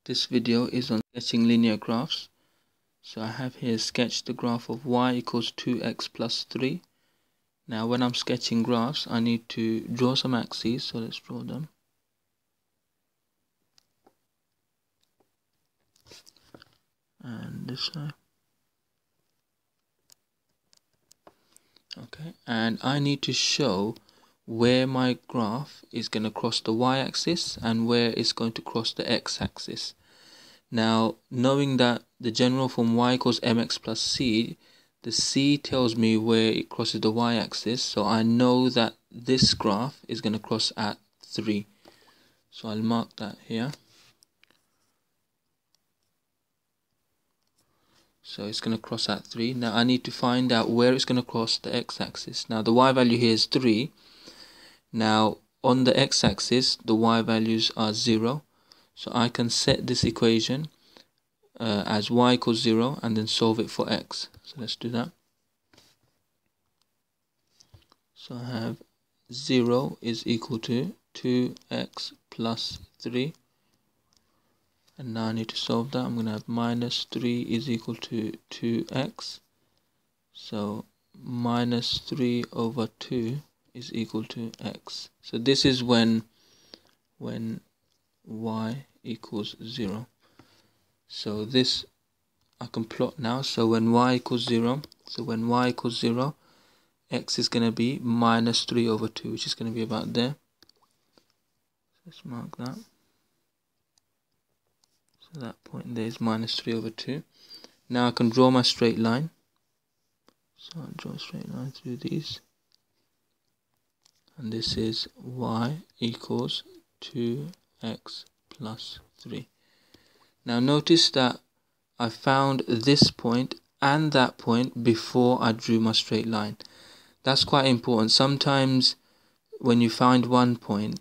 This video is on sketching linear graphs. So I have here sketched the graph of y equals 2x plus 3. Now when I'm sketching graphs, I need to draw some axes, so let's draw them. And this side. Okay, and I need to show where my graph is going to cross the y-axis and where it's going to cross the x-axis. Now, knowing that the general form y equals mx plus c, the c tells me where it crosses the y-axis, so I know that this graph is going to cross at 3. So I'll mark that here. So it's going to cross at 3. Now I need to find out where it's going to cross the x-axis. Now the y value here is 3. Now on the x-axis, the y values are 0. So I can set this equation as y equals 0 and then solve it for x. So let's do that. So I have 0 is equal to 2x plus 3. And now I need to solve that. I'm going to have minus 3 is equal to 2x. So minus 3 over 2 is equal to x. So this is when y equals 0. So this I can plot now. So when y equals 0, x is going to be minus 3 over 2, which is going to be about there. Let's mark that. So that point there is minus 3 over 2. Now I can draw my straight line. So I'll draw a straight line through these. And this is y equals 2x plus 3. Now notice that I found this point and that point before I drew my straight line. That's quite important. Sometimes when you find one point,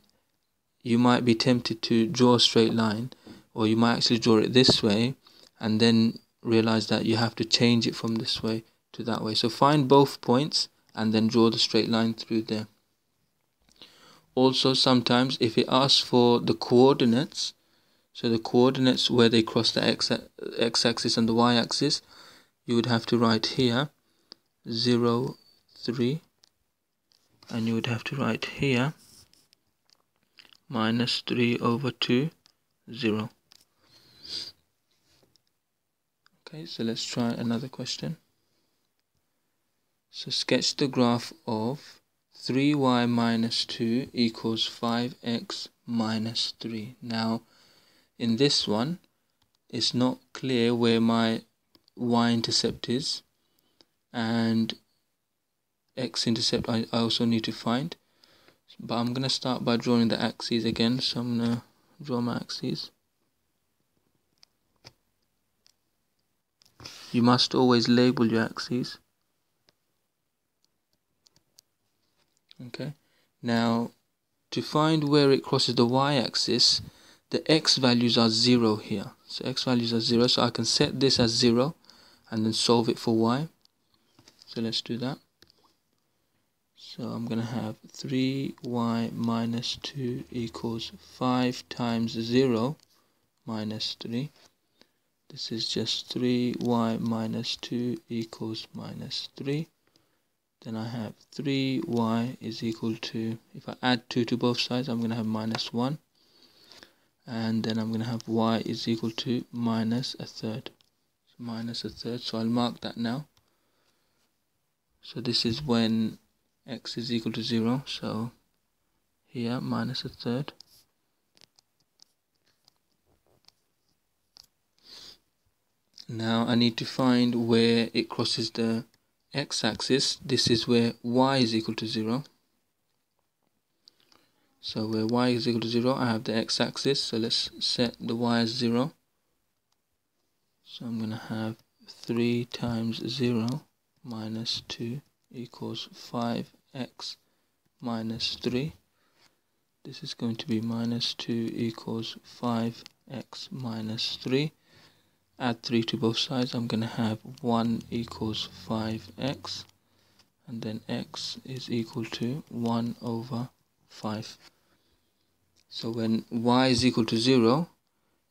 you might be tempted to draw a straight line, or you might actually draw it this way and then realize that you have to change it from this way to that way. So find both points and then draw the straight line through there. Also, sometimes if it asks for the coordinates, so the coordinates where they cross the x-axis and the y-axis, you would have to write here 0, 3, and you would have to write here minus 3 over 2, 0. Okay, so let's try another question. So sketch the graph of 3y minus 2 equals 5x minus 3. Now, in this one, it's not clear where my y-intercept is, and x-intercept I also need to find. But I'm going to start by drawing the axes again. So I'm going to draw my axes. You must always label your axes. Okay. Now, to find where it crosses the y-axis, the x values are 0 here. So x values are 0. So I can set this as 0 and then solve it for y. So let's do that. So I'm going to have 3y minus 2 equals 5 times 0 minus 3. This is just 3y minus 2 equals minus 3. Then I have 3y is equal to, if I add 2 to both sides, I'm going to have minus 1. And then I'm going to have y is equal to minus a third. So minus a third, so I'll mark that now. So this is when x is equal to 0. So here, minus a third. Now I need to find where it crosses the x-axis. This is where y is equal to 0. So where y is equal to 0, I have the x-axis. So let's set the y as 0. So I'm going to have 3 times 0 minus 2 equals 5x minus 3. This is going to be minus 2 equals 5x minus 3. Add 3 to both sides. I'm going to have 1 equals 5x, and then x is equal to 1 over 5. So when y is equal to 0,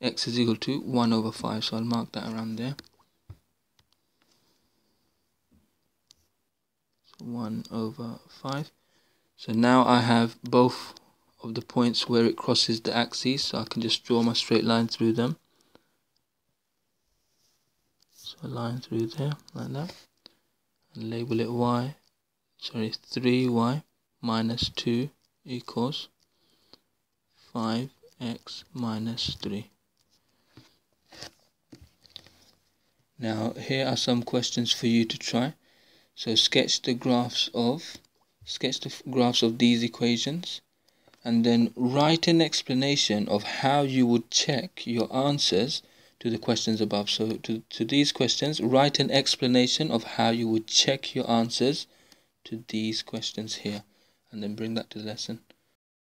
x is equal to 1 over 5. So I'll mark that around there. So 1 over 5. So now I have both of the points where it crosses the axes, so I can just draw my straight line through them. So a line through there, like that. And label it 3y minus 2 equals 5x minus 3. Now here are some questions for you to try. So sketch the graphs of these equations, and then write an explanation of how you would check your answers to the questions above. So to these questions, write an explanation of how you would check your answers to these questions here, and then bring that to the lesson.